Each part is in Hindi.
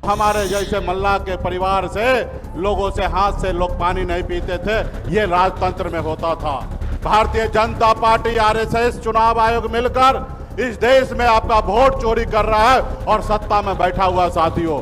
हमारे जैसे मल्ला के परिवार से लोगों से हाथ से लोग पानी नहीं पीते थे, ये राजतंत्र में होता था। भारतीय जनता पार्टी आरएसएस चुनाव आयोग मिलकर इस देश में आपका वोट चोरी कर रहा है और सत्ता में बैठा हुआ। साथियों,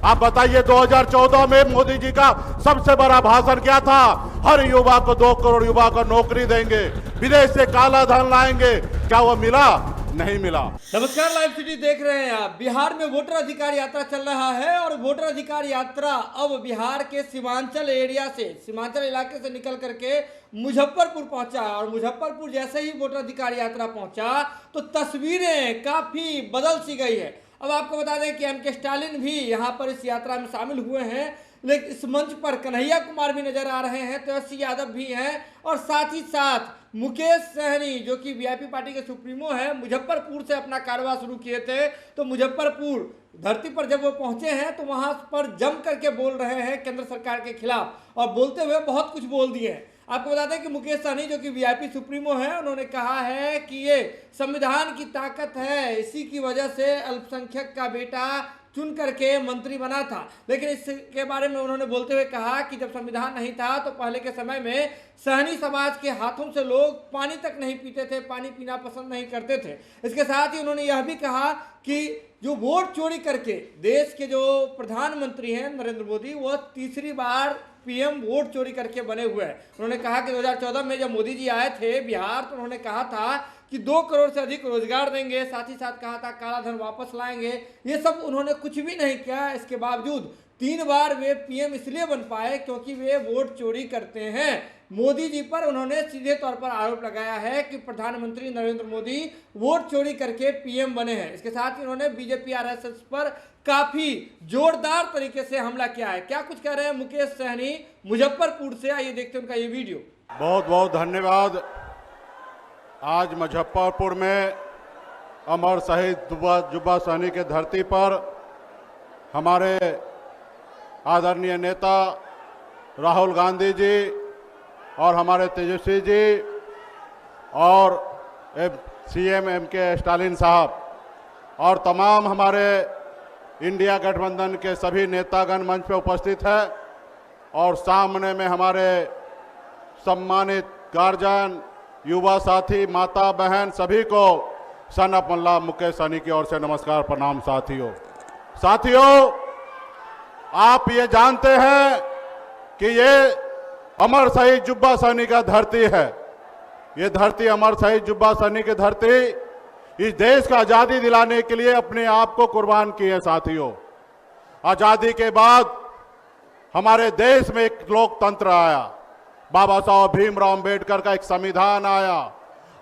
आप बताइए 2014 में मोदी जी का सबसे बड़ा भाषण क्या था? हर युवा को 2 करोड़ युवा को नौकरी देंगे, विदेश से काला धन लाएंगे। क्या वो मिला? नहीं मिला। नमस्कार, लाइव सिटी देख रहे हैं आप। बिहार में वोटर अधिकार यात्रा चल रहा है और वोटर अधिकार यात्रा अब बिहार के सीमांचल एरिया से, सीमांचल इलाके से निकल करके मुजफ्फरपुर पहुंचा और मुजफ्फरपुर जैसे ही वोटर अधिकार यात्रा पहुंचा तो तस्वीरें काफी बदल सी गई है। अब आपको बता दें कि एम.के. स्टालिन भी यहां पर इस यात्रा में शामिल हुए हैं, लेकिन इस मंच पर कन्हैया कुमार भी नजर आ रहे हैं, तेजस्वी यादव भी हैं और साथ ही साथ मुकेश सहनी जो कि वीआईपी पार्टी के सुप्रीमो हैं, मुजफ्फरपुर से अपना कारोबार शुरू किए थे। तो मुजफ्फरपुर धरती पर जब वो पहुंचे हैं तो वहां पर जम करके बोल रहे हैं केंद्र सरकार के खिलाफ और बोलते हुए बहुत कुछ बोल दिए हैं। आपको बता दें कि मुकेश सहनी जो कि वीआईपी सुप्रीमो है, उन्होंने कहा है कि ये संविधान की ताकत है, इसी की वजह से अल्पसंख्यक का बेटा चुन करके मंत्री बना था। लेकिन इसके बारे में उन्होंने बोलते हुए कहा कि जब संविधान नहीं था तो पहले के समय में सहनी समाज के हाथों से लोग पानी तक नहीं पीते थे, पानी पीना पसंद नहीं करते थे। इसके साथ ही उन्होंने यह भी कहा कि जो वोट चोरी करके देश के जो प्रधानमंत्री हैं नरेंद्र मोदी, वह तीसरी बार पीएम वोट चोरी करके बने हुए हैं। उन्होंने कहा कि 2014 में जब मोदी जी आए थे बिहार तो उन्होंने कहा था कि 2 करोड़ से अधिक रोजगार देंगे, साथ ही साथ कहा था काला धन वापस लाएंगे। ये सब उन्होंने कुछ भी नहीं किया। इसके बावजूद 3 बार वे पीएम इसलिए बन पाए क्योंकि वे वोट चोरी करते हैं। मोदी जी पर उन्होंने सीधे तौर पर आरोप लगाया है कि प्रधानमंत्री नरेंद्र मोदी वोट चोरी करके पीएम बने हैं। इसके साथ ही उन्होंने बीजेपी आरएसएस पर काफी जोरदार तरीके से हमला किया है। क्या कुछ कह रहे हैं मुकेश सहनी मुजफ्फरपुर से, आइए देखते हैं उनका ये वीडियो। बहुत बहुत धन्यवाद। आज मुजफ्फरपुर में अमर शहीद जुब्बा सहनी के धरती पर हमारे आदरणीय नेता राहुल गांधी जी और हमारे तेजस्वी जी और सीएम एम.के. स्टालिन साहब और तमाम हमारे इंडिया गठबंधन के सभी नेतागण मंच पे उपस्थित है और सामने में हमारे सम्मानित गार्जियन, युवा साथी, माता बहन सभी को सन ऑफ मल्ला मुकेश सहनी की ओर से नमस्कार, प्रणाम। साथियों, आप ये जानते हैं कि ये अमर शहीद जुब्बा सहनी का धरती है। ये धरती अमर शहीद जुब्बा सहनी की धरती इस देश को आजादी दिलाने के लिए अपने आप को कुर्बान किए। साथियों, आजादी के बाद हमारे देश में एक लोकतंत्र आया, बाबा साहब भीमराव अंबेडकर का एक संविधान आया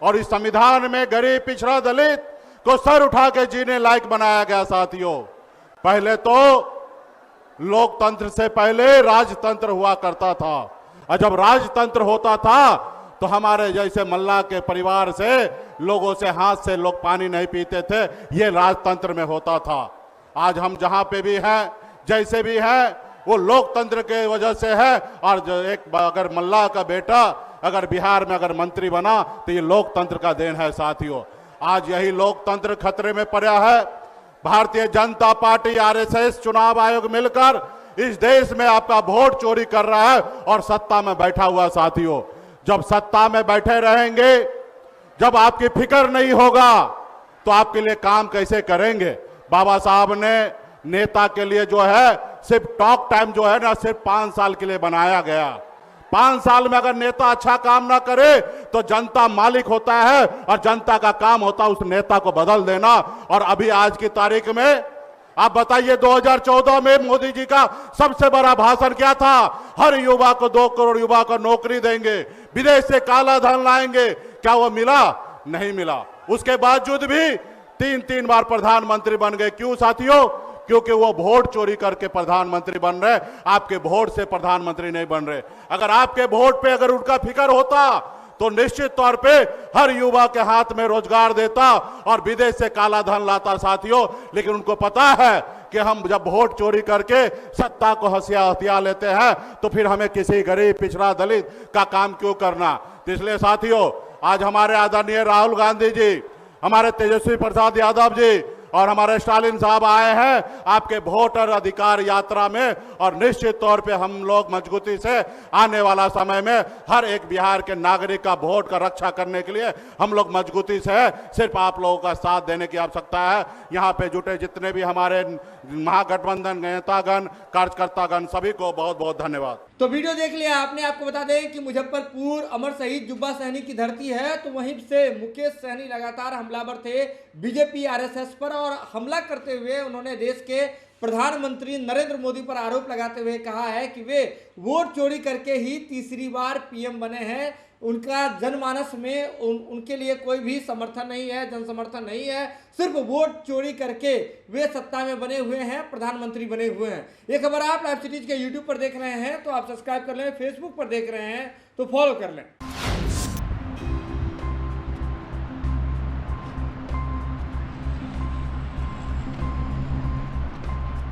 और इस संविधान में गरीब, पिछड़ा, दलित को सर उठा के जीने लायक बनाया गया। साथियों, पहले तो लोकतंत्र से पहले राजतंत्र हुआ करता था और जब राजतंत्र होता था तो हमारे जैसे मल्ला के परिवार से लोगों से हाथ से लोग पानी नहीं पीते थे, ये राजतंत्र में होता था। आज हम जहां पे भी हैं, जैसे भी हैं, वो लोकतंत्र के वजह से है। और जो एक अगर मल्ला का बेटा अगर बिहार में अगर मंत्री बना तो ये लोकतंत्र का देन है। साथियों, आज यही लोकतंत्र खतरे में पड़ा है। भारतीय जनता पार्टी आरएसएस चुनाव आयोग मिलकर इस देश में आपका वोट चोरी कर रहा है और सत्ता में बैठा हुआ। साथियों, जब सत्ता में बैठे रहेंगे, जब आपकी फिक्र नहीं होगा तो आपके लिए काम कैसे करेंगे? बाबा साहब ने नेता के लिए जो है सिर्फ टॉक टाइम जो है ना, सिर्फ 5 साल के लिए बनाया गया। 5 साल में अगर नेता अच्छा काम ना करे तो जनता मालिक होता है और जनता का काम होता है उस नेता को बदल देना। और अभी आज की तारीख में आप बताइए 2014 में मोदी जी का सबसे बड़ा भाषण क्या था? हर युवा को 2 करोड़ युवा को नौकरी देंगे, विदेश से काला धन लाएंगे। क्या वो मिला? नहीं मिला। उसके बावजूद भी 3 बार प्रधानमंत्री बन गए। क्यों साथियों? क्योंकि वो वोट चोरी करके प्रधानमंत्री बन रहे, आपके वोट से प्रधानमंत्री नहीं बन रहे। अगर आपके वोट पे अगर उनका फिक्र होता तो निश्चित तौर पे हर युवा के हाथ में रोजगार देता और विदेश से काला धन लाता। साथियों, लेकिन उनको पता है कि हम जब वोट चोरी करके सत्ता को हथिया लेते हैं तो फिर हमें किसी गरीब, पिछड़ा, दलित का काम क्यों करना। तो इसलिए साथियों, आज हमारे आदरणीय राहुल गांधी जी, हमारे तेजस्वी प्रसाद यादव जी और हमारे स्टालिन साहब आए हैं आपके वोटर अधिकार यात्रा में, और निश्चित तौर पे हम लोग मजबूती से आने वाला समय में हर एक बिहार के नागरिक का वोट का रक्षा करने के लिए हम लोग मजबूती से है। सिर्फ आप लोगों का साथ देने की आवश्यकता है। यहाँ पे जुटे जितने भी हमारे महागठबंधन नेतागण, कार्यकर्तागण, सभी को बहुत बहुत धन्यवाद। तो वीडियो देख लिया आपने। आपको बता दें कि मुजफ्फरपुर अमर शहीद जुब्बा सहनी की धरती है, तो वहीं से मुकेश सहनी लगातार हमलावर थे बीजेपी आरएसएस पर, और हमला करते हुए उन्होंने देश के प्रधानमंत्री नरेंद्र मोदी पर आरोप लगाते हुए कहा है कि वे वोट चोरी करके ही तीसरी बार पीएम बने हैं। उनका जनमानस में उनके लिए कोई भी समर्थन नहीं है, जन समर्थन नहीं है, सिर्फ वोट चोरी करके वे सत्ता में बने हुए हैं, प्रधानमंत्री बने हुए हैं। ये खबर आप लाइव सिटीज के यूट्यूब पर देख रहे हैं तो आप सब्सक्राइब कर लें, फेसबुक पर देख रहे हैं तो फॉलो कर लें।